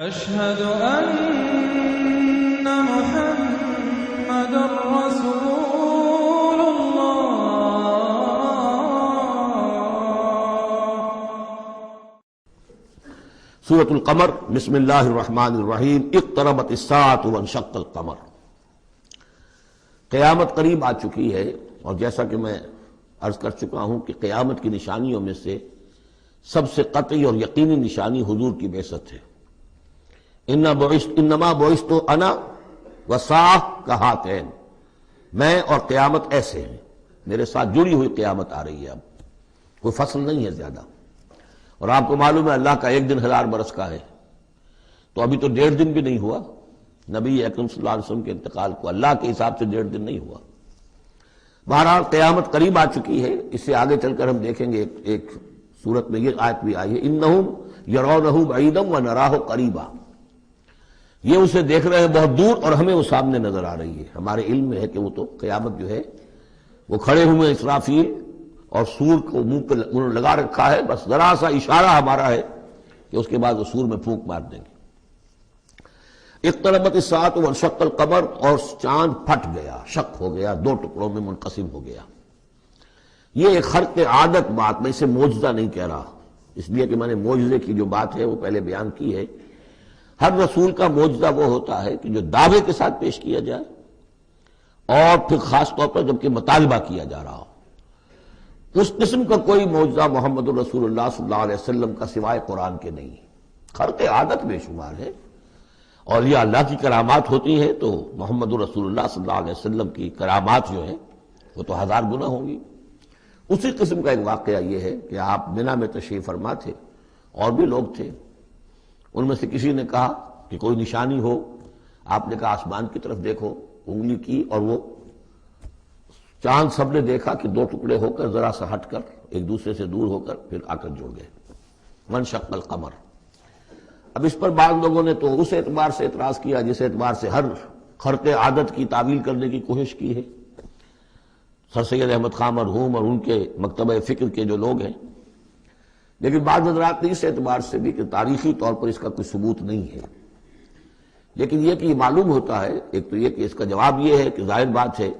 أشهد أن محمد رسول سورۃ القمر، بسم اللہ الرحمن الرحیم۔ اقتربت الساعۃ وانشق القمر۔ قیامت قریب آ چکی ہے، اور جیسا کہ میں عرض کر چکا ہوں کہ قیامت کی نشانیوں میں سے سب سے قطعی اور یقینی نشانی حضور کی بعثت ہے۔ انما بعثت انا والساعۃ کہاتین، میں اور قیامت ایسے ہیں، میرے ساتھ جڑی ہوئی قیامت آ رہی ہے۔ اب کوئی فصل نہیں ہے زیادہ، اور آپ کو معلوم ہے اللہ کا ایک دن 1000 برس کا ہے، تو ابھی تو 1.5 دن بھی نہیں ہوا نبی اکرم صلی اللہ علیہ وسلم کے انتقال کو، اللہ کے حساب سے 1.5 دن نہیں ہوا۔ بہرحال قیامت قریب آ چکی ہے۔ اس سے آگے چل کر ہم دیکھیں گے ایک صورت میں یہ آیت بھی آئی ہے، انہم یرونہ بعیدا ونراہ قریبا، یہ اسے دیکھ رہے ہیں بہت دور اور ہمیں وہ سامنے نظر آ رہی ہے۔ ہمارے علم میں ہے کہ وہ تو قیامت جو ہے وہ کھڑے ہوئے اسرافیل اور سور کو منہ پہ انہوں نے لگا رکھا ہے، بس ذرا سا اشارہ ہمارا ہے کہ اس کے بعد وہ سور میں پھونک مار دیں گے۔ اقتربت الساعۃ وانشق القمر، اور چاند پھٹ گیا، شق ہو گیا، 2 ٹکڑوں میں منقسم ہو گیا۔ یہ ایک خرق عادت بات، میں اسے معجزہ نہیں کہہ رہا، اس لیے کہ میں نے معجزے کی جو بات ہے وہ پہلے بیان کی ہے۔ ہر رسول کا معجزہ وہ ہوتا ہے کہ جو دعوے کے ساتھ پیش کیا جائے، اور پھر خاص طور پر جبکہ مطالبہ کیا جا رہا ہو۔ اس قسم کا کوئی معجزہ محمد الرسول اللہ صلی اللہ علیہ وسلم کا سوائے قرآن کے نہیں ہے۔ خرق عادت بے شمار ہے، اور یہ اللہ کی کرامات ہوتی ہیں تو محمد الرسول اللہ صلی اللہ علیہ وسلم کی کرامات جو ہیں وہ تو 1000 گنا ہوں گی۔ اسی قسم کا ایک واقعہ یہ ہے کہ آپ مینا میں تشریف فرما تھے، اور بھی لوگ تھے، ان میں سے کسی نے کہا کہ کوئی نشانی ہو، آپ نے کہا آسمان کی طرف دیکھو، انگلی کی اور وہ چاند سب نے دیکھا کہ 2 ٹکڑے ہو کر ذرا سا ہٹ کر ایک دوسرے سے دور ہو کر پھر آ کر جڑ گئے۔ وانشق القمر۔ اب اس پر بعض لوگوں نے تو اس اعتبار سے اعتراض کیا جس اعتبار سے ہر خرق عادت کی تعویل کرنے کی کوشش کی ہے، سر سید احمد خان مرحوم اور ان کے مکتبہ فکر کے جو لوگ ہیں، لیکن بعض حضرات نے اس اعتبار سے بھی کہ تاریخی طور پر اس کا کوئی ثبوت نہیں ہے، لیکن یہ کہ یہ معلوم ہوتا ہے، ایک تو یہ کہ اس کا جواب یہ ہے کہ ظاہر بات ہے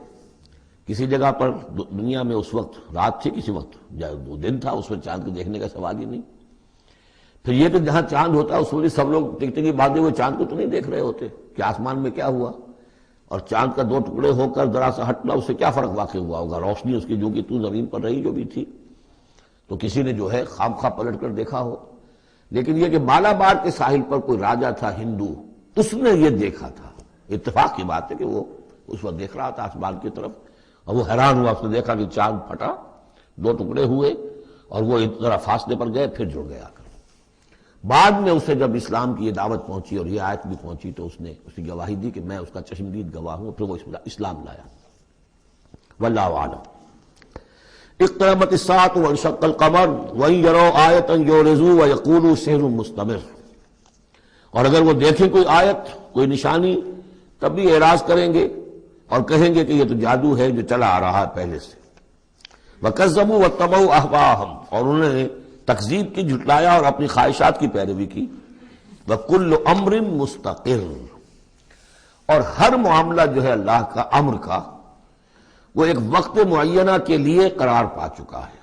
کسی جگہ پر دنیا میں اس وقت رات تھی، کسی وقت وہ دن تھا، اس میں چاند کو دیکھنے کا سوال ہی نہیں۔ پھر یہ کہ جہاں چاند ہوتا ہے اس میں سب لوگ ٹکٹکی باندھے ہوئے چاند کو تو نہیں دیکھ رہے ہوتے کہ آسمان میں کیا ہوا، اور چاند کا 2 ٹکڑے ہو کر ذرا سا ہٹنا، اس سے کیا فرق واقع ہوا ہوگا؟ روشنی اس کی جو کہ تو زمین پر رہی جو بھی تھی، تو کسی نے جو ہے خواب پلٹ کر دیکھا ہو۔ لیکن یہ کہ مالابار کے ساحل پر کوئی راجا تھا ہندو، اس نے یہ دیکھا تھا، اتفاق کی بات ہے کہ وہ اس وقت دیکھ رہا تھا آسمان کی طرف، اور وہ حیران ہوا، اس نے دیکھا کہ چاند پھٹا، 2 ٹکڑے ہوئے، اور وہ ذرا فاصلے پر گئے پھر جڑ گیا۔ بعد میں اسے جب اسلام کی یہ دعوت پہنچی اور یہ آیت بھی پہنچی تو اس نے اس کی گواہی دی کہ میں اس کا چشمدید گواہ ہوں، پھر وہ اسلام لایا۔ واللہ اعلم۔ اقتربت الساعۃ وانشق القمر وان يروا آیۃ یعرضوا ویقولوا سحر مستمر، اور اگر وہ دیکھیں کوئی آیت، کوئی نشانی، تب بھی اعراض کریں گے اور کہیں گے کہ یہ تو جادو ہے جو چلا آ رہا ہے پہلے سے۔ وَكَذَّبُوا وَاتَّبَعُوا أَهْوَاءَهُمْ، اور انہوں نے تکذیب کی، جھٹلایا اور اپنی خواہشات کی پیروی کی۔ وَكُلُّ أَمْرٍ مُسْتَقِرٌ، اور ہر معاملہ جو ہے اللہ کا امر کا وہ ایک وقت معینہ کے لیے قرار پا چکا ہے۔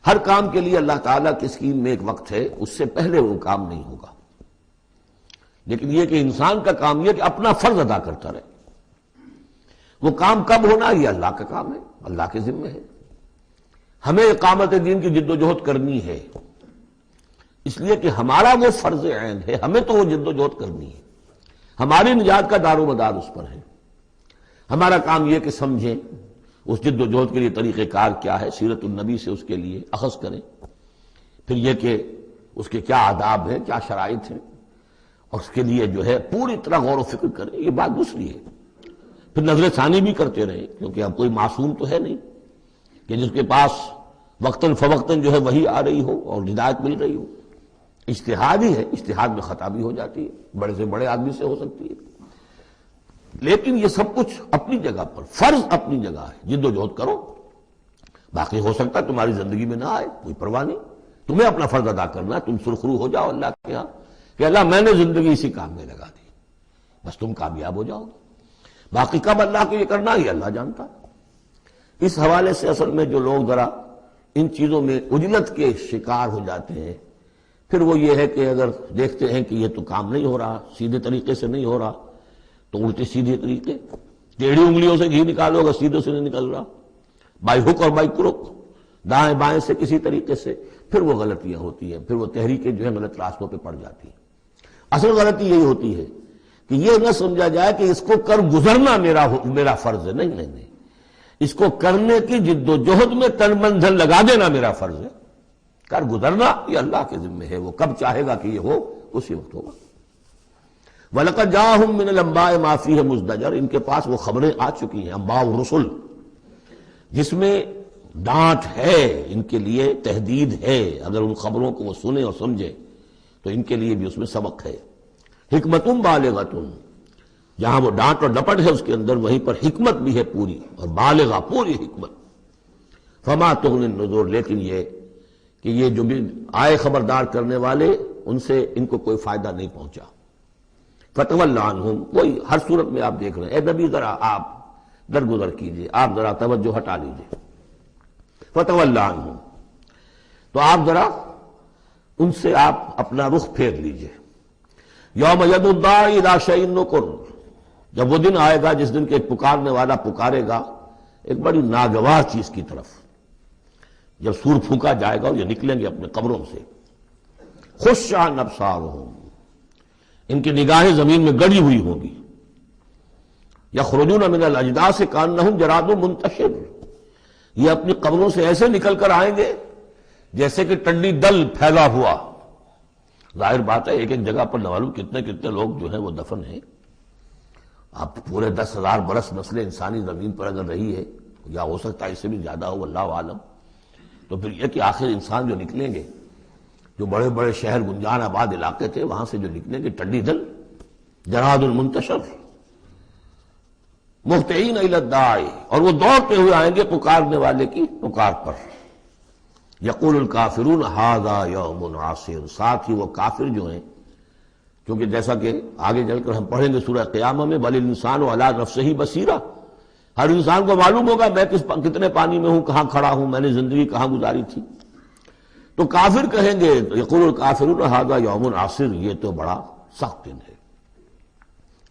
ہر کام کے لیے اللہ تعالیٰ کی اسکیم میں ایک وقت ہے، اس سے پہلے وہ کام نہیں ہوگا۔ لیکن یہ کہ انسان کا کام یہ کہ اپنا فرض ادا کرتا رہے، وہ کام کب ہونا یہ اللہ کا کام ہے، اللہ کے ذمہ ہے۔ ہمیں اقامت دین کی جد و جہد کرنی ہے، اس لیے کہ ہمارا وہ فرض عین ہے، ہمیں تو وہ جد و جہد کرنی ہے، ہماری نجات کا دار و مدار اس پر ہے۔ ہمارا کام یہ کہ سمجھیں اس جد و جہد کے لیے طریقہ کار کیا ہے، سیرت النبی سے اس کے لیے اخذ کریں، پھر یہ کہ اس کے کیا آداب ہیں، کیا شرائط ہیں، اور اس کے لیے جو ہے پوری طرح غور و فکر کریں، یہ بات دوسری ہے۔ پھر نظر ثانی بھی کرتے رہیں، کیونکہ اب کوئی معصوم تو ہے نہیں کہ جس کے پاس وقتاً فوقتاً جو ہے وہی آ رہی ہو اور ہدایت مل رہی ہو۔ اجتہاد ہی ہے، اجتہاد میں خطا بھی ہو جاتی ہے، بڑے سے بڑے آدمی سے ہو سکتی ہے، لیکن یہ سب کچھ اپنی جگہ پر، فرض اپنی جگہ ہے، جد و جہد کرو، باقی ہو سکتا ہے تمہاری زندگی میں نہ آئے، کوئی پرواہ نہیں، تمہیں اپنا فرض ادا کرنا، تم سرخرو ہو جاؤ اللہ کے ہاں، کہ اللہ میں نے زندگی اسی کام میں لگا دی، بس تم کامیاب ہو جاؤ گے، باقی کب اللہ کو یہ کرنا ہی اللہ جانتا ہے۔ اس حوالے سے اصل میں جو لوگ ذرا ان چیزوں میں عجلت کے شکار ہو جاتے ہیں، پھر وہ یہ ہے کہ اگر دیکھتے ہیں کہ یہ تو کام نہیں ہو رہا، سیدھے طریقے سے نہیں ہو رہا، تو الٹے سیدھے طریقے، ٹیڑھی انگلیوں سے گھی نکالو گا، سیدھے سے نہیں نکل رہا، بائی ہک اور بائی کرک، دائیں بائیں سے کسی طریقے سے، پھر وہ غلطیاں ہوتی ہیں، پھر وہ تحریکیں جو ہیں غلط راستوں پہ پڑ جاتی ہیں۔ اصل غلطی یہی ہوتی ہے کہ یہ نہ سمجھا جائے کہ اس کو کر گزرنا میرا فرض ہے، نہیں نہیں نہیں، اس کو کرنے کی جد و جہد میں تن من دھن لگا دینا میرا فرض ہے، کر گزرنا یہ اللہ کے ذمہ ہے، وہ کب چاہے گا کہ یہ ہو اسی وقت ہوگا۔ وَلَقَدْ جَاءَهُم مِّنَ الْأَنبَاءِ مَا فِيهِ مُزْدَجَرٌ، ان کے پاس وہ خبریں آ چکی ہیں، انباء الرسل، جس میں ڈانٹ ہے، ان کے لیے تہدید ہے، اگر ان خبروں کو وہ سنیں اور سمجھے تو ان کے لیے بھی اس میں سبق ہے۔ حکمت بالغۃ، جہاں وہ ڈانٹ اور ڈپٹ ہے اس کے اندر، وہیں پر حکمت بھی ہے پوری، اور بالغہ پوری حکمت۔ فما تغنی النذر، لیکن یہ کہ یہ جو بھی آئے خبردار کرنے والے، ان سے ان کو کوئی فائدہ نہیں پہنچا۔ فتول عنہم، کوئی ہر صورت میں آپ دیکھ رہے ہیں، اے نبی ذرا آپ درگزر کیجئے، آپ ذرا توجہ ہٹا لیجئے۔ فتول عنہم، تو آپ ذرا ان سے آپ اپنا رخ پھیر لیجئے۔ یوم ید الداعی الی شیء نکر، جب وہ دن آئے گا جس دن کے ایک پکارنے والا پکارے گا ایک بڑی ناگوار چیز کی طرف، جب سور پھونکا جائے گا اور یہ نکلیں گے اپنے قبروں سے۔ خش عن ابصارہم، ان کی نگاہیں زمین میں گڑی ہوئی ہوں گی۔ یخرجون من الاجداث کانہم جراد منتشر، یہ اپنی قبروں سے ایسے نکل کر آئیں گے جیسے کہ ٹنڈی دل پھیلا ہوا۔ ظاہر بات ہے ایک ایک جگہ پر نہ معلوم کتنے کتنے لوگ جو ہیں وہ دفن ہیں۔ اب پورے 10,000 برس نسل انسانی زمین پر اگر رہی ہے، یا ہو سکتا ہے اس سے بھی زیادہ ہو، اللہ عالم، تو پھر یہ کہ آخر انسان جو نکلیں گے، جو بڑے بڑے شہر گنجان آباد علاقے تھے وہاں سے جو نکلیں گے ٹنڈی دل، جراد المنتشر، مہطعین الی الداعی، اور وہ دوڑتے ہوئے آئیں گے پکارنے والے کی پکار پر۔ یقول الکافرون ھذا یوم عسیر، ساتھ ہی وہ کافر جو ہیں، کیونکہ جیسا کہ آگے چل کر ہم پڑھیں گے سورہ قیامہ میں، بل الانسان علی نفسہ بصیرہ، ہر انسان کو معلوم ہوگا میں کتنے پانی میں ہوں، کہاں کھڑا ہوں، میں نے زندگی کہاں گزاری تھی۔ تو کافر کہیں گے، یقول الکافرون ھذا یوم عسیر، یہ تو بڑا سخت دن ہے۔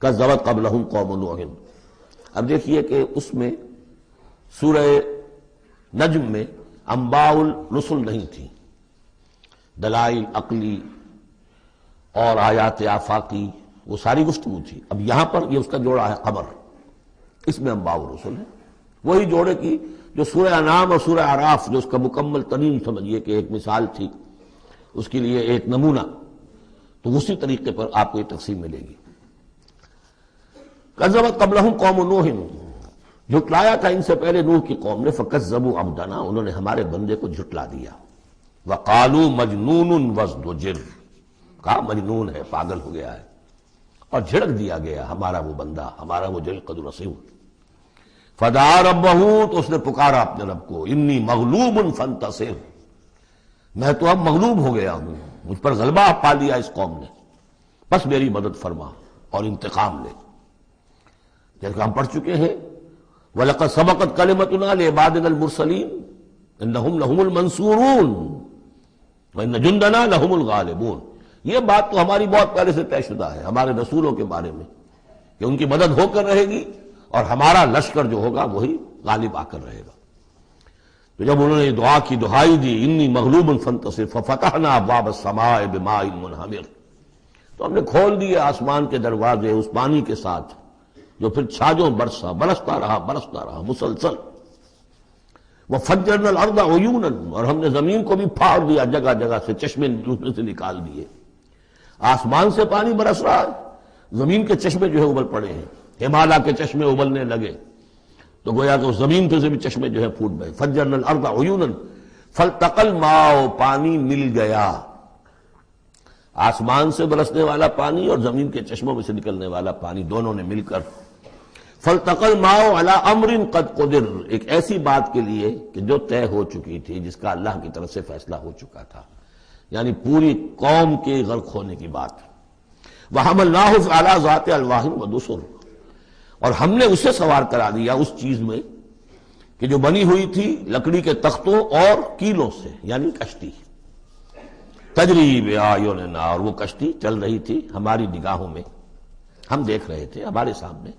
کذبت قبلہم قوم نوح، اب دیکھیے کہ اس میں سورہ نجم میں انباء الرسل نہیں تھی، دلائل عقلی اور آیات آفاقی وہ ساری گفتگو تھی۔ اب یہاں پر یہ اس کا جوڑا ہے خبر، اس میں انباء الرسل ہے، وہی جوڑے کی جو سورہ انعام اور سورہ اعراف جو اس کا مکمل ترین سمجھیے کہ ایک مثال تھی، اس کے لیے ایک نمونہ، تو اسی طریقے پر آپ کو یہ تقسیم ملے گی۔ کذبت قبلہم قوم نوح، جھٹلایا تھا ان سے پہلے نوح کی قوم نے، فکذبوا عبدنا، انہوں نے ہمارے بندے کو جھٹلا دیا۔ وقالوا مجنون وازدجر، کہا مجنون ہے، پاگل ہو گیا ہے، اور جھڑک دیا گیا ہمارا وہ بندہ، ہمارا وہ جلیل قدر رسول۔ فدعا ربہ، تو اس نے پکارا اپنے رب کو، انی مغلوب فانتصر، میں تو اب مغلوب ہو گیا ہوں، مجھ پر غلبہ پا لیا اس قوم نے، بس میری مدد فرما اور انتقام لے۔ جیسے ہم پڑھ چکے ہیں، وَلَقَدْ سَبَقَتْ كَلِمَتُنَا لِعِبَادِنَا الْمُرْسَلِينَ إِنَّهُمْ لَهُمُ الْمَنْصُورُونَ وَإِنَّ جُنْدَنَا لَهُمُ الْغَالِبُونَ، یہ بات تو ہماری بہت پہلے سے طے شدہ ہے ہمارے رسولوں کے بارے میں کہ ان کی مدد ہو کر رہے گی، اور ہمارا لشکر جو ہوگا وہی غالب آ کر رہے گا۔ تو جب انہوں نے دعا کی، دہائی دی، انی مغلوب فانتصر ففتحنا ابواب السماء بماء منہمر، تو ہم نے کھول دیے آسمان کے دروازے اس پانی کے ساتھ جو پھر چھاجوں برستا رہا مسلسل۔ وفجرنا الارض عیونا، اور ہم نے زمین کو بھی پھاڑ دیا جگہ جگہ سے، چشمے دوسرے سے نکال دیے۔ آسمان سے پانی برس رہا ہے، زمین کے چشمے جو ہے ابل پڑے ہیں، ہمالیہ کے چشمے ابلنے لگے، تو گویا کہ اس زمین پہ سے بھی چشمے جو ہے پھوٹ گئے۔ فجرنا الارض عیونا فالتقى الماء، پانی مل گیا، آسمان سے برسنے والا پانی اور زمین کے چشموں میں سے نکلنے والا پانی، دونوں نے مل کر فالتقى الماء على امر قد قدر، ایک ایسی بات کے لیے کہ جو طے ہو چکی تھی، جس کا اللہ کی طرف سے فیصلہ ہو چکا تھا، یعنی پوری قوم کے غرق ہونے کی بات۔ وَحَمَلْنَاهُ عَلَى ذَاتِ أَلْوَاحٍ وَدُسُرٍ، اور ہم نے اسے سوار کرا دیا اس چیز میں کہ جو بنی ہوئی تھی لکڑی کے تختوں اور کیلوں سے، یعنی کشتی، تجری بِأَعْيُنِنَا، اور وہ کشتی چل رہی تھی ہماری نگاہوں میں، ہم دیکھ رہے تھے ہمارے سامنے،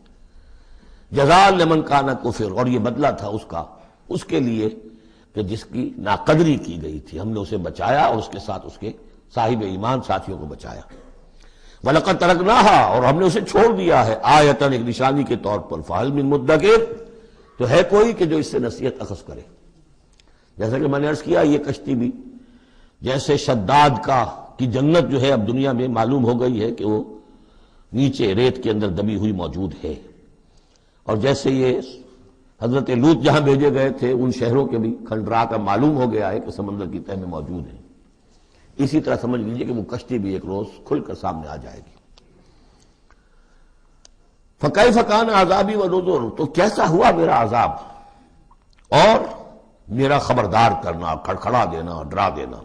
جزاء لمن کان کفر، اور یہ بدلہ تھا اس کا، اس کے لیے کہ جس کی ناقدری کی گئی تھی، ہم نے اسے بچایا اور اس کے ساتھ اس کے صاحب ایمان ساتھیوں کو بچایا۔ وَلَقَدْ تَرَكْنَاهَا، اور ہم نے اسے چھوڑ دیا ہے، آیتاً، ایک نشانی کے طور پر، فَهَلْ مِن مُدَّكِرٍ، تو ہے کوئی کہ جو اس سے نصیحت اخذ کرے۔ جیسا کہ میں نے عرض کیا، یہ کشتی بھی جیسے شداد کی جنت جو ہے اب دنیا میں معلوم ہو گئی ہے کہ وہ نیچے ریت کے اندر دبی ہوئی موجود ہے، اور جیسے یہ حضرت لوط جہاں بھیجے گئے تھے ان شہروں کے بھی کھنڈرا کا معلوم ہو گیا ہے کہ سمندر کی تہ میں موجود ہیں، اسی طرح سمجھ لیجئے کہ وہ کشتی بھی ایک روز کھل کر سامنے آ جائے گی۔ فَكَيْفَ كَانَ عَذَابِي وَنُذُرِ، تو کیسا ہوا میرا عذاب اور میرا خبردار کرنا، کھڑکھڑا دینا اور ڈرا دینا۔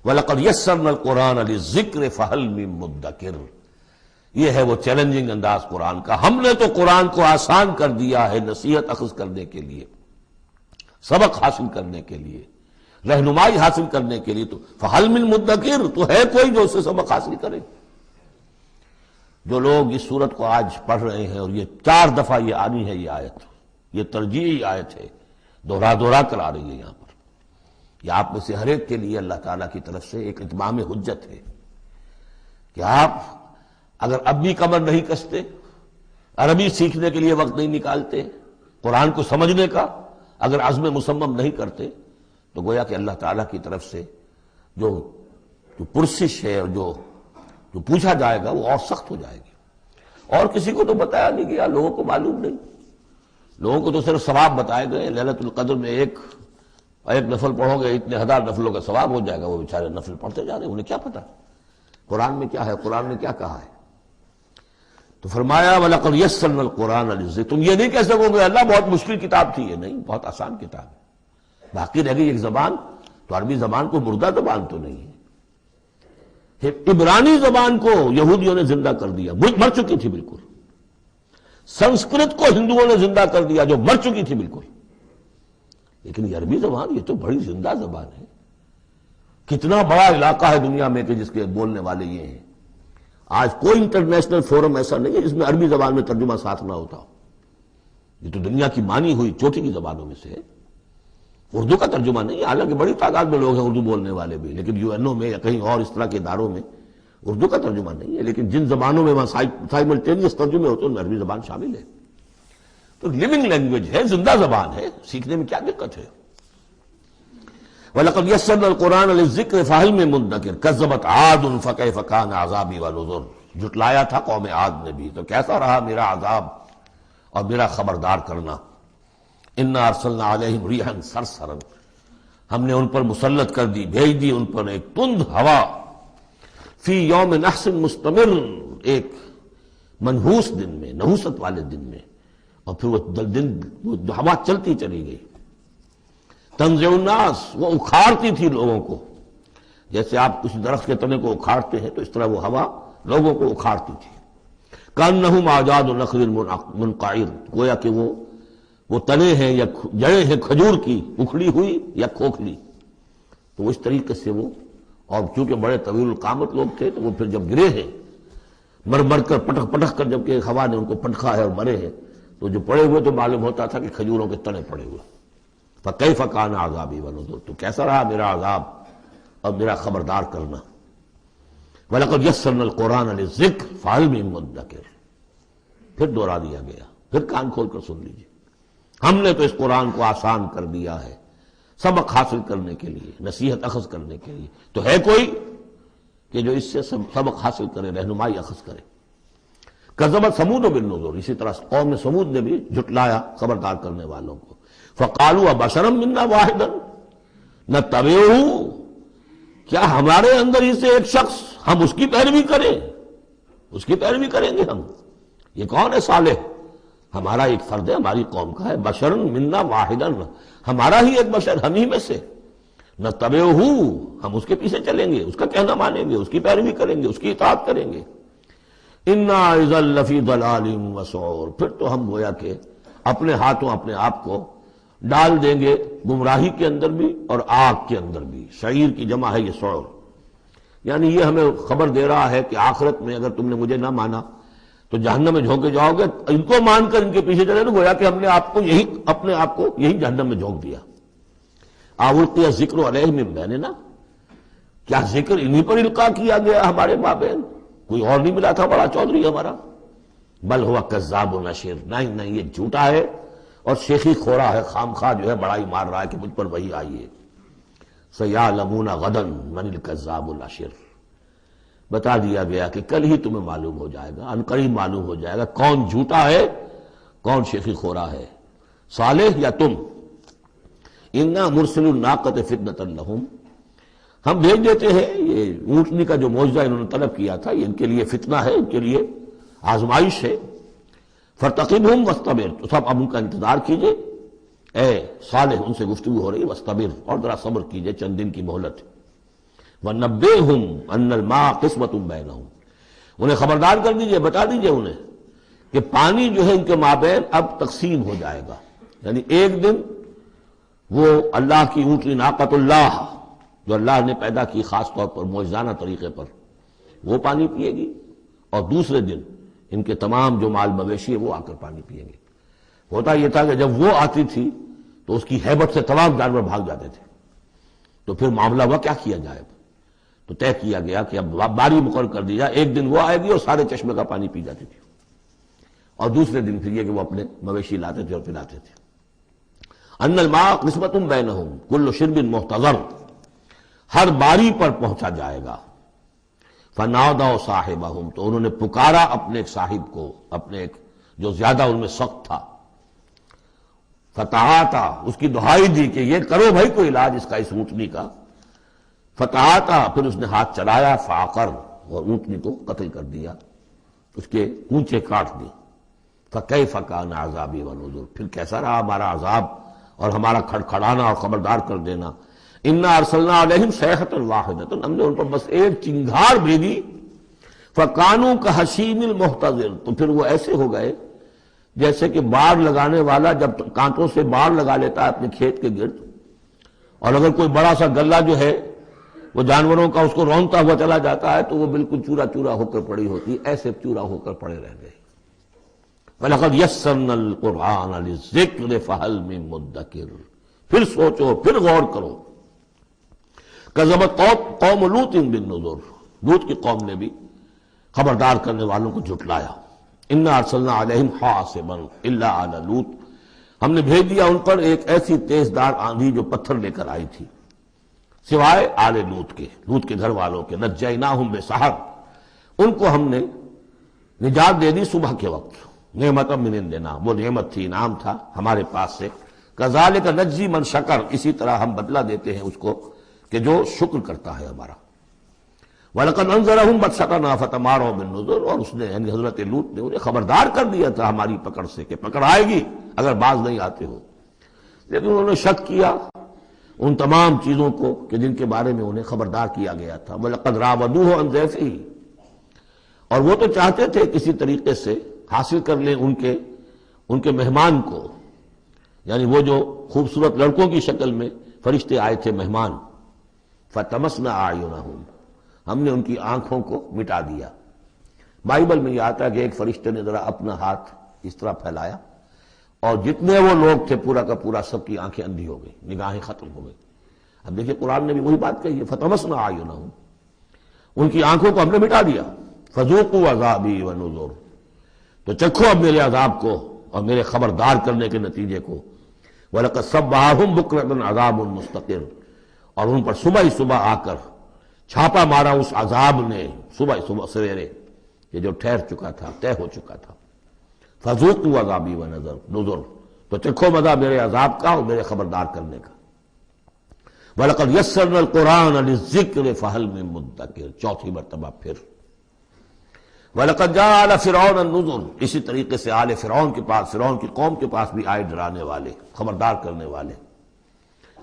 وَلَقَدْ يَسَّرْنَا الْقُرْآنَ لِلذِّكْرِ فَهَلْ مِن مُدَّكِرٍ، یہ ہے وہ چیلنجنگ انداز قرآن کا، ہم نے تو قرآن کو آسان کر دیا ہے نصیحت اخذ کرنے کے لیے، سبق حاصل کرنے کے لیے، رہنمائی حاصل کرنے کے لیے، تو فَهَلْ مِن مُدَّكِرٍ، تو ہے کوئی جو اس سے سبق حاصل کرے۔ جو لوگ اس سورت کو آج پڑھ رہے ہیں، اور یہ 4 دفعہ یہ آنی ہے، یہ آیت، یہ ترجیحی آیت ہے، دوہرا کر آ رہی ہے یہاں پر، یہ آپ میں سے ہر ایک کے لیے اللہ تعالیٰ کی طرف سے ایک اتمام حجت ہے کہ آپ اگر اب بھی کمر نہیں کستے، عربی سیکھنے کے لیے وقت نہیں نکالتے، قرآن کو سمجھنے کا اگر عزم مصمم نہیں کرتے، تو گویا کہ اللہ تعالیٰ کی طرف سے جو پرسش ہے اور جو پوچھا جائے گا وہ اور سخت ہو جائے گی۔ اور کسی کو تو بتایا نہیں گیا، لوگوں کو معلوم نہیں، لوگوں کو تو صرف ثواب بتائے گئے، ليلۃ القدر میں ایک نفل پڑھو گے اتنے 1000 نفلوں کا ثواب ہو جائے گا، وہ بیچارے نفل پڑھتے جا رہے ہیں، انہیں کیا پتا قرآن میں کیا ہے، قرآن نے کیا کہا ہے۔ تو فرمایا وَلَقَدْ يَسَّرْنَا الْقُرْآنَ لِلذِّكْرِ، تم یہ نہیں کہہ سکو گے اللہ بہت مشکل کتاب تھی، یہ نہیں، بہت آسان کتاب ہے۔ باقی رہ گئی ایک زبان، تو عربی زبان کو مردہ زبان تو نہیں ہے، عبرانی زبان کو یہودیوں نے زندہ کر دیا، مر چکی تھی بالکل۔ سنسکرت کو ہندوؤں نے زندہ کر دیا جو مر چکی تھی بالکل، لیکن یہ عربی زبان، یہ تو بڑی زندہ زبان ہے۔ کتنا بڑا علاقہ ہے دنیا میں کہ جس کے بولنے والے یہ ہیں، آج کوئی انٹرنیشنل فورم ایسا نہیں ہے جس میں عربی زبان میں ترجمہ ساتھ نہ ہوتا ہو، یہ تو دنیا کی مانی ہوئی چوٹی کی زبانوں میں سے ہے۔ اردو کا ترجمہ نہیں ہے، حالانکہ بڑی تعداد میں لوگ ہیں اردو بولنے والے بھی، لیکن UN میں یا کہیں اور اس طرح کے اداروں میں اردو کا ترجمہ نہیں ہے، لیکن جن زبانوں میں وہاں سائملٹینیس ترجمے ہوتے ہیں ان میں عربی زبان شامل ہے۔ تو لیونگ لینگویج ہے، زندہ زبان ہے، سیکھنے میں کیا دقت ہے۔ وَلَقَدْ يَسَّرْنَا الْقُرْآنَ لِلذِّكْرِ فَهَلْ مِن مُدَّكِرٍ كَذَّبَتْ عَادٌ فَكَيْفَ كَانَ عَذَابِي وَنُذُرِ، جھٹلایا تھا قوم عاد نے بھی، تو کیسا رہا میرا عذاب اور میرا خبردار کرنا۔ اِنَّا أَرْسَلْنَا عَلَيْهِمْ رِيحًا صَرْصَرًا، ہم نے ان پر مسلط کر دی، بھیج دی ان پر ایک تند ہوا، فی یوم نحس مستمر، ایک منحوس دن میں، نحوست والے دن میں، اور پھر وہ ہوا چلتی چلی گئی۔ تنزع الناس، وہ اکھاڑتی تھی لوگوں کو، جیسے آپ کسی درخت کے تنے کو اکھاڑتے ہیں تو اس طرح وہ ہوا لوگوں کو اکھاڑتی تھی۔ کأنہم اعجاز نخل منقعر، گویا کہ وہ تنے ہیں یا جڑیں ہیں کھجور کی، اکھڑی ہوئی یا کھوکھلی، تو اس طریقے سے وہ، اور چونکہ بڑے طویل القامت لوگ تھے تو وہ پھر جب گرے ہیں، مر کر پٹک کر، جب کہ ہوا نے ان کو پٹکا ہے اور مرے ہیں، تو جو پڑے ہوئے تو معلوم ہوتا تھا کہ کھجوروں کے تنے پڑے ہوئے۔ فَكَيْفَ كَانَ عَذَابِي وَنُذُرِ، تو کیسا رہا میرا عذاب اور میرا خبردار کرنا۔ وَلَقَدْ يَسَّرْنَا الْقُرْآنَ لِلذِّكْرِ فَهَلْ مِن مُدَّكِرٍ، پھر دوہرا دیا گیا، پھر کان کھول کر سن لیجیے، ہم نے تو اس قرآن کو آسان کر دیا ہے سبق حاصل کرنے کے لیے، نصیحت اخذ کرنے کے لیے، تو ہے کوئی کہ جو اس سے سبق حاصل کرے، رہنمائی اخذ کرے۔ کذبت ثمود بالنذر، اسی طرح قوم ثمود نے بھی جھٹلایا خبردار کرنے والوں کو۔ فقالوا ابشرا منا واحدا نتبعہ، کیا ہمارے اندر ہی سے ایک شخص، ہم اس کی پیروی کریں، اس کی پیروی کریں گے ہم؟ یہ کون ہے صالح؟ ہمارا ایک فرد ہے، ہماری قوم کا ہے، بشرا منا واحدا، ہمارا ہی ایک بشر، ہم ہی میں سے، نتبعہ، ہم اس کے پیچھے چلیں گے، اس کا کہنا مانیں گے، اس کی پیروی کریں گے، اس کی اطاعت کریں گے۔ انا اذا لفی ضلال وسعور، پھر تو ہم گویا کہ اپنے ہاتھوں اپنے آپ کو ڈال دیں گے گمراہی کے اندر بھی اور آگ کے اندر بھی۔ شعیر کی جمع ہے یہ سعور، یعنی یہ ہمیں خبر دے رہا ہے کہ آخرت میں اگر تم نے مجھے نہ مانا تو جہنم میں جھونکے جاؤ گے، ان کو مان کر ان کے پیچھے چلے تو گویا کہ ہم نے اپنے آپ کو یہی جہنم میں جھونک دیا۔ القی ذکر علیہ من بیننا، کیا ذکر انہی پر القاء کیا گیا ہمارے مابین؟ کوئی اور نہیں ملا تھا بڑا چودھری ہمارا؟ بل ہوا کذاب نشر، نہیں یہ جھوٹا ہے اور شیخی خورا ہے، خام خواہ جو ہے بڑائی مار رہا ہے کہ مجھ پر وہی آئی ہے۔ سیعلمون غدا من الکذاب الاشر، بتا دیا گیا کہ کل ہی تمہیں معلوم ہو جائے گا، عنقریب معلوم ہو جائے گا کون جھوٹا ہے کون شیخی خورا ہے، صالح یا تم۔ انا مرسل الناقۃ فتنۃ لہم، ہم بھیج دیتے ہیں یہ اونٹنی کا جو معجزہ انہوں نے طلب کیا تھا، یہ ان کے لیے فتنہ ہے، ان کے لیے آزمائش ہے۔ فارتقبہم واصطبر، تو سب اب ان کا انتظار کیجئے۔ اے صالح ان سے گفتگو ہو رہی، واصطبر، اور ذرا صبر کیجئے، چند دن کی مہلت۔ وَنَبِّئْهُمْ أَنَّ الْمَاءَ قِسْمَةٌ بَيْنَهُمْ، انہیں خبردار کر دیجئے، بتا دیجئے انہیں کہ پانی جو ہے ان کے مابین اب تقسیم ہو جائے گا، یعنی ایک دن وہ اللہ کی اونٹنی ناقۃ اللہ جو اللہ نے پیدا کی خاص طور پر معجزانہ طریقے پر، وہ پانی پیے گی، اور دوسرے دن ان کے تمام جو مال مویشی ہے وہ آ کر پانی پیئیں گے۔ ہوتا یہ تھا کہ جب وہ آتی تھی تو اس کی ہیبت سے تمام جانور بھاگ جاتے تھے، تو پھر معاملہ ہوا کیا کیا جائے، تو طے کیا گیا کہ اب باری مقرر کر دی جائے، ایک دن وہ آئے گی اور سارے چشمے کا پانی پی جاتی تھی، اور دوسرے دن پھر یہ کہ وہ اپنے مویشی لاتے تھے اور پلاتے تھے۔ ان الماء قسمۃ بینہم کل شرب محتضر، ہر باری پر پہنچا جائے گا۔ فنادوا صاحبہم، تو انہوں نے پکارا اپنے ایک صاحب کو، اپنے ایک جو زیادہ ان میں سخت تھا۔ فتعاتا، اس کی دہائی دی کہ یہ کرو بھائی کوئی علاج اس کا، اس اونٹنی کا۔ فتعاتا، پھر اس نے ہاتھ چلایا، فعقر، اور اونٹنی کو قتل کر دیا، اس کے کونچے کاٹ دی۔ فکیف کان عذابی ونذر، پھر کیسا رہا ہمارا عذاب اور ہمارا کھڑکھڑانا اور خبردار کر دینا۔ انا ارسلنا علیہم صیحۃ واحدۃ، ہم نے ان پر بس ایک چنگھار بھیجی۔ فکانوا کحشیم المحتضر، تو پھر وہ ایسے ہو گئے جیسے کہ باڑ لگانے والا جب کانٹوں سے باڑ لگا لیتا ہے اپنے کھیت کے گرد، اور اگر کوئی بڑا سا گلہ جو ہے وہ جانوروں کا اس کو رونتا ہوا چلا جاتا ہے تو وہ بالکل چورا چورا ہو کر پڑی ہوتی، ایسے چورا ہو کر پڑے رہ گئے۔ وَلَقَدْ يَسَّرْنَا الْقُرْآنَ لِلذِّكْرِ فَهَلْ مِن مُدَّكِرٍ، پھر سوچو، پھر غور کرو۔ کذبت قوم لوط بالنذر، لوط کی قوم نے بھی خبردار کرنے والوں کو جھٹلایا۔ انا ارسلنا علیہم حاصبا الا آل لوط، ہم نے بھیج دیا ان پر ایک ایسی تیز دار آندھی جو پتھر لے کر آئی تھی، سوائے آل لوط کے، لوط کے گھر والوں کے۔ نجیناہم بسحر، ان کو ہم نے نجات دے دی صبح کے وقت۔ نعمت من عندنا، وہ نعمت تھی، انعام تھا ہمارے پاس سے۔ کذالک نجزی من شکر، اسی طرح ہم بدلہ دیتے ہیں اس کو کہ جو شکر کرتا ہے ہمارا۔ وَلَقَدْ أَنذَرَهُمْ بَطْشَتَنَا فَتَمَارَوْا بِالنُّذُرِ، اور اس نے یعنی حضرت لوط نے انہیں خبردار کر دیا تھا ہماری پکڑ سے کہ پکڑ آئے گی اگر باز نہیں آتے ہو، لیکن انہوں نے شک کیا ان تمام چیزوں کو کہ جن کے بارے میں انہیں خبردار کیا گیا تھا۔ وَلَقَدْ رَاوَدُوهُ عَنْ ضَيْفِهِ، اور وہ تو چاہتے تھے کسی طریقے سے حاصل کر لیں ان کے مہمان کو، یعنی وہ جو خوبصورت لڑکوں کی شکل میں فرشتے آئے تھے مہمان۔ فَطَمَسْنَا أَعْيُنَهُمْ، ہم نے ان کی آنکھوں کو مٹا دیا۔ بائبل میں یہ آتا ہے کہ ایک فرشتے نے ذرا اپنا ہاتھ اس طرح پھیلایا اور جتنے وہ لوگ تھے پورا کا پورا سب کی آنکھیں اندھی ہو گئی، نگاہیں ختم ہو گئی۔ اب دیکھیں قرآن نے بھی وہی بات کہی ہے، فَطَمَسْنَا أَعْيُنَهُمْ، ان کی آنکھوں کو ہم نے مٹا دیا۔ فَذُوقُوا عَذَابِي وَنُذُرِ، تو چکھو اب میرے عذاب کو اور میرے خبردار کرنے کے نتیجے کو۔ وَلَقَدْ صَبَّحَهُمْ بُكْرَةً عَذَابٌ مُسْتَقِرٌ، اور ان پر صبح ہی صبح آ کر چھاپا مارا اس عذاب نے، صبح سویرے، یہ جو ٹھہر چکا تھا، طے ہو چکا تھا۔ فَذُوقُوا عَذَابِي وَنُذُرِ، تو چکھو مزہ میرے عذاب کا اور میرے خبردار کرنے کا۔ وَلَقَدْ يَسَّرْنَا الْقُرْآنَ لِلذِّكْرِ فَهَلْ مِن مُدَّكِرٍ، چوتھی مرتبہ پھر۔ وَلَقَدْ جَاءَ آلَ فِرْعَوْنَ النُّذُرُ، اسی طریقے سے آل فرعون کے پاس، فرعون کی قوم کے پاس بھی آئے ڈرانے والے، خبردار کرنے والے۔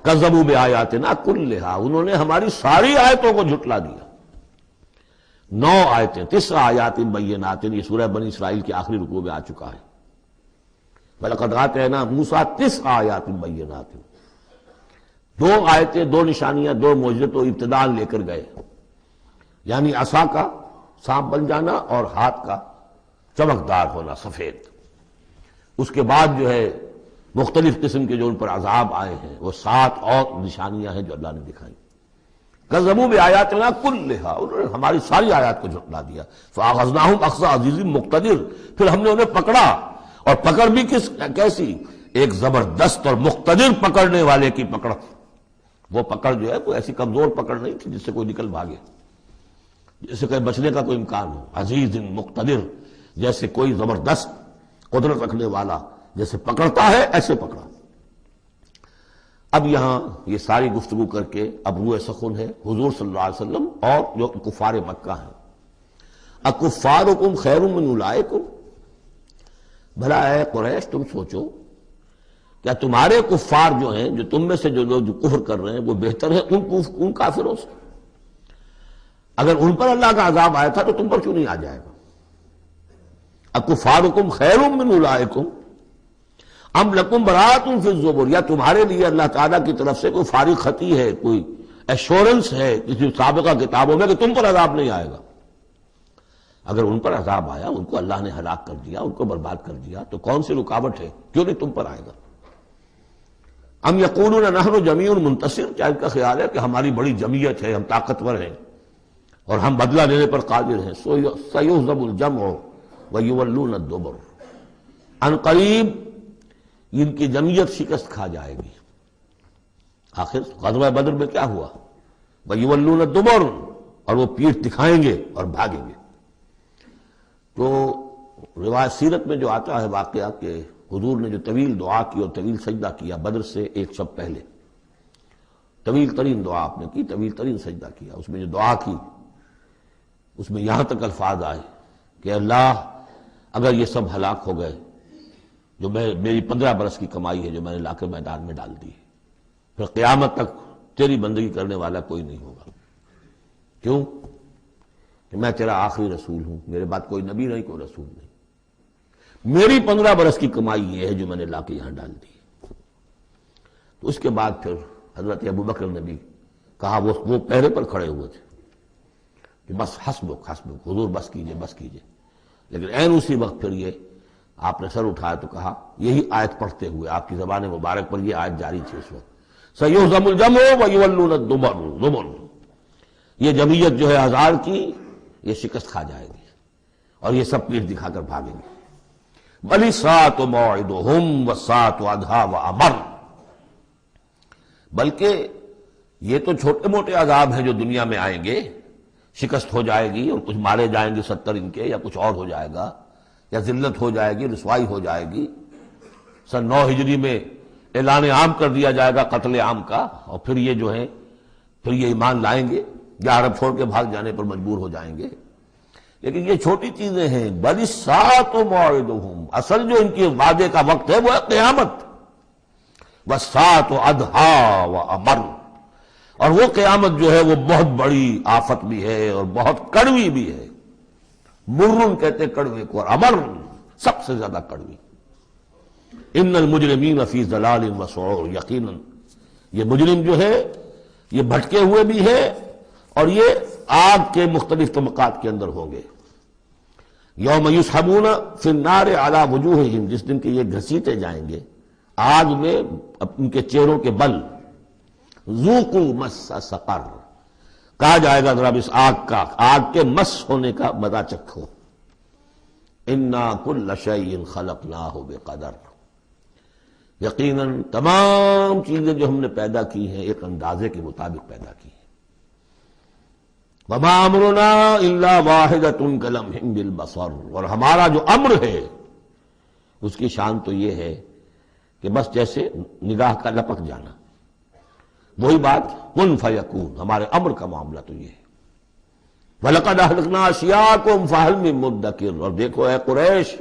کذبوا بآیاتنا کلھا، انہوں نے ہماری ساری آیتوں کو جھٹلا دیا۔ 9 آیتیں، 9 آیات بینات، یہ سورہ بنی اسرائیل کے آخری رکوع میں آ چکا ہے۔ وَلَقَدْ آتَيْنَا مُوسَىٰ 9 آیات بینات، 2 آیتیں، 2 نشانیاں، 2 معجزے تو ابتداء لے کر گئے، یعنی عصا کا سانپ بن جانا اور ہاتھ کا چمکدار ہونا سفید۔ اس کے بعد جو ہے مختلف قسم کے جو ان پر عذاب آئے ہیں وہ 7 اور نشانیاں ہیں جو اللہ نے دکھائی۔ کذبوا بآیاتنا کلھا، انہوں نے ہماری ساری آیات کو جھٹلا دیا۔ فاخذناہم اخذ عزیز مقتدر، پھر ہم نے انہیں پکڑا، اور پکڑ بھی کیسی؟ ایک زبردست اور مقتدر پکڑنے والے کی پکڑ۔ وہ پکڑ جو ہے وہ ایسی کمزور پکڑ نہیں تھی جس سے کوئی نکل بھاگے، جس سے کہیں بچنے کا کوئی امکان ہو۔ عزیز مقتدر، جیسے کوئی زبردست قدرت رکھنے والا جیسے پکڑتا ہے ایسے پکڑا۔ اب یہاں یہ ساری گفتگو کر کے اب روئے سخن ہے حضور صلی اللہ علیہ وسلم اور جو کفار مکہ ہیں۔ اکفارکم خیر من اولئکم، بھلا اے قریش تم سوچو کیا تمہارے کفار جو ہیں، جو تم میں سے جو لوگ جو کفر کر رہے ہیں، وہ بہتر ہے ان کافروں سے؟ اگر ان پر اللہ کا عذاب آیا تھا تو تم پر کیوں نہیں آ جائے گا؟ اکفارکم خیر من اولئکم ام لکم براۃ فی الزبر، یا تمہارے لیے اللہ تعالیٰ کی طرف سے کوئی فارغ خطی ہے، کوئی ایشورنس ہے کسی سابقہ کتابوں میں کہ تم پر عذاب نہیں آئے گا؟ اگر ان پر عذاب آیا، ان کو اللہ نے ہلاک کر دیا، ان کو برباد کر دیا، تو کون سی رکاوٹ ہے؟ کیوں نہیں تم پر آئے گا؟ ام یقولون نحن جمیع منتصر، کیا ان کا خیال ہے کہ ہماری بڑی جمعیت ہے، ہم طاقتور ہیں اور ہم بدلہ لینے پر قادر ہیں؟ سیہزم الجمع ویولون الدبر، ان قریب ان کی جمعیت شکست کھا جائے گی۔ آخر غزوہ بدر میں کیا ہوا؟ ویولون الدبر، اور وہ پیٹھ دکھائیں گے اور بھاگیں گے۔ تو روایت سیرت میں جو آتا ہے واقعہ کہ حضور نے جو طویل دعا کی اور طویل سجدہ کیا بدر سے ایک شب پہلے، طویل ترین دعا آپ نے کی، طویل ترین سجدہ کیا، اس میں جو دعا کی اس میں یہاں تک الفاظ آئے کہ اللہ اگر یہ سب ہلاک ہو گئے جو میری 15 برس کی کمائی ہے جو میں نے لا کے میدان میں ڈال دی، پھر قیامت تک تیری بندگی کرنے والا کوئی نہیں ہوگا۔ کیوں؟ کہ میں تیرا آخری رسول ہوں، میرے بعد کوئی نبی نہیں، کوئی رسول نہیں، میری 15 برس کی کمائی یہ ہے جو میں نے لا کے یہاں ڈال دی۔ تو اس کے بعد پھر حضرت ابوبکر نے بھی کہا، وہ پہرے پر کھڑے ہوئے تھے کہ بس حسبک حسبک، حضور بس کیجئے بس کیجئے، لیکن عین اسی وقت پھر یہ آپ نے سر اٹھایا تو کہا، یہی آیت پڑھتے ہوئے آپ کی زبان مبارک پر یہ آیت جاری تھی اس وقت، سیہزم الجمع ویولون الدبر، یہ جمعیت جو ہے 1000 کی یہ شکست کھا جائے گی اور یہ سب پیٹھ دکھا کر بھاگیں گے۔ بل الساعۃ موعدہم والساعۃ ادھیٰ وامر، بلکہ یہ تو چھوٹے موٹے عذاب ہیں جو دنیا میں آئیں گے، شکست ہو جائے گی اور کچھ مارے جائیں گے 70 ان کے، یا کچھ اور ہو جائے گا، یا ذلت ہو جائے گی، رسوائی ہو جائے گی۔ سن 9 ہجری میں اعلان عام کر دیا جائے گا قتل عام کا، اور پھر یہ جو ہے پھر یہ ایمان لائیں گے یا عرب چھوڑ کے بھاگ جانے پر مجبور ہو جائیں گے۔ لیکن یہ چھوٹی چیزیں ہیں۔ بل الساعۃ موعدہم، اصل جو ان کے وعدے کا وقت ہے وہ ہے قیامت۔ والساعۃ ادھیٰ وامر، اور وہ قیامت جو ہے وہ بہت بڑی آفت بھی ہے اور بہت کڑوی بھی ہے۔ مرن کہتے کڑوے کو، اور امر سب سے زیادہ کڑوی۔ ان المجرمین فی ضلال وسعور، یقیناً یہ مجرم جو ہے یہ بھٹکے ہوئے بھی ہے اور یہ آگ کے مختلف طبقات کے اندر ہوں گے۔ یوم یسحبون فی النار علی وجوہہم، جس دن کے یہ گھسیٹے جائیں گے آگ میں ان کے چہروں کے بل۔ ذوقوا مس سقر، کہا جائے گا ذرا اس آگ کے مس ہونے کا مزہ چکھو۔ انا کل شیء خلقناہ بقدر، یقیناً تمام چیزیں جو ہم نے پیدا کی ہیں ایک اندازے کے مطابق پیدا کی ہیں۔ وما امرنا الا واحدۃ کلمح بالبصر، اور ہمارا جو امر ہے اس کی شان تو یہ ہے کہ بس جیسے نگاہ کا لپک جانا، وہی بات کن فیکون، ہمارے امر کا معاملہ تو یہ ہے۔ وَلَقَدْ أَهْلَكْنَا أَشْيَاعَكُمْ فَهَلْ مِن مُدَّكِرٍ، اور دیکھو اے قریش،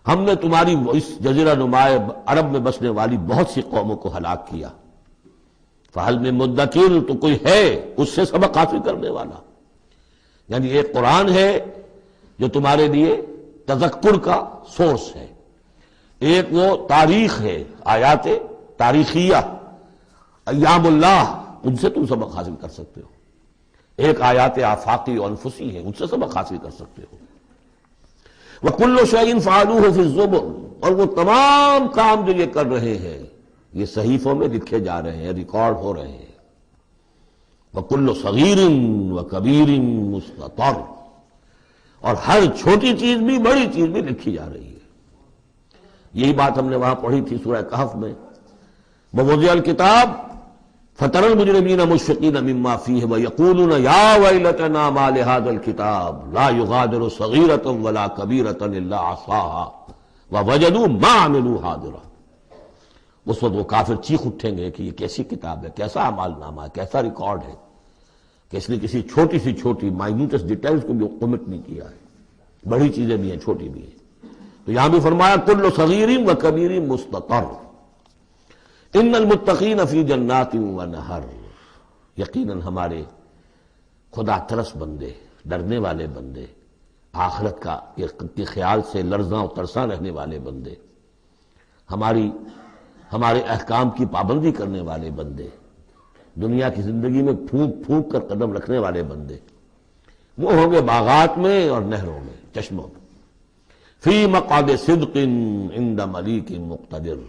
ہم نے تمہاری اس جزیرہ نما عرب میں بسنے والی بہت سی قوموں کو ہلاک کیا۔ فَهَلْ مِن مُدَّكِرٍ، تو کوئی ہے اس سے سبق حاصل کرنے والا؟ یعنی ایک قرآن ہے جو تمہارے لیے تذکر کا سورس ہے، ایک وہ تاریخ ہے، آیات تاریخیہ، ایام اللہ، ان سے تم سبق حاصل کر سکتے ہو، ایک آیات آفاقی و انفسی ہے، ان سے سبق حاصل کر سکتے ہو۔ وَكُلُّ شَيْءٍ فَعَلُوهُ فِي الزُّبُرِ، اور وہ تمام کام جو یہ کر رہے ہیں یہ صحیفوں میں لکھے جا رہے ہیں، ریکارڈ ہو رہے ہیں۔ وَكُلُّ صَغِيرٍ وَكَبِيرٍ مُسْتَطَرٌ، اور ہر چھوٹی چیز بھی بڑی چیز بھی لکھی جا رہی ہے۔ یہی بات ہم نے وہاں پڑھی تھی سورہ کہف میں، وَوُضِعَ الْكِتَابُ فَتَرَى الْمُجْرِمِينَ مُشْفِقِينَ مِمَّا فِيهِ وَيَقُولُونَ يَا وَيْلَتَنَا مَا لِهَذَا الْكِتَابِ لَا يُغَادِرُ صَغِيرَةً وَلَا كَبِيرَةً إِلَّا أَحْصَاهَا وَوَجَدُوا مَا عَمِلُوا حَاضِرًا۔ اس وقت وہ کافر چیخ اٹھیں گے کہ یہ کیسی کتاب ہے، کیسا اعمال نامہ ہے، کیسا ریکارڈ ہے کہ اس نے کسی چھوٹی سی چھوٹی مائنیوٹس ڈیٹیلز کو بھی کمٹ نہیں کیا ہے، بڑی چیزیں بھی ہیں چھوٹی بھی ہیں۔ تو یہاں بھی فرمایا کل صغیر و کبیر مستطر، ان المتقین فی جنات و نہر، یقیناً ہمارے خدا ترس بندے، ڈرنے والے بندے، آخرت کا کے خیال سے لرزاں و ترساں رہنے والے بندے، ہمارے احکام کی پابندی کرنے والے بندے، دنیا کی زندگی میں پھونک پھونک کر قدم رکھنے والے بندے، وہ ہوں گے باغات میں اور نہروں میں، چشموں میں۔ فی مقعد صدق عند ملیک مقتدر،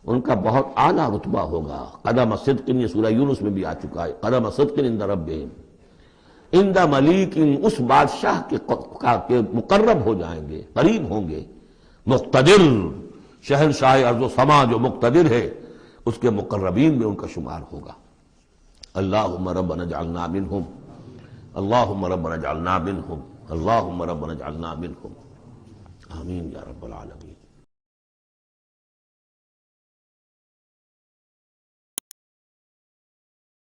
ان کا بہت اعلیٰ رتبہ ہوگا۔ قدم صدق، یہ سورہ یونس میں بھی آ چکا ہے، قدم صدق عند ربہم، عند ملیک، اس بادشاہ کے مقرب ہو جائیں گے، قریب ہوں گے، مقتدر، شہنشاہ ارض و سما جو مقتدر ہے اس کے مقربین میں ان کا شمار ہوگا۔ اللہم ربنا اجعلنا منہم، اللہم ربنا اجعلنا منہم، اللہم ربنا اجعلنا منہم، آمین یا رب العالمین۔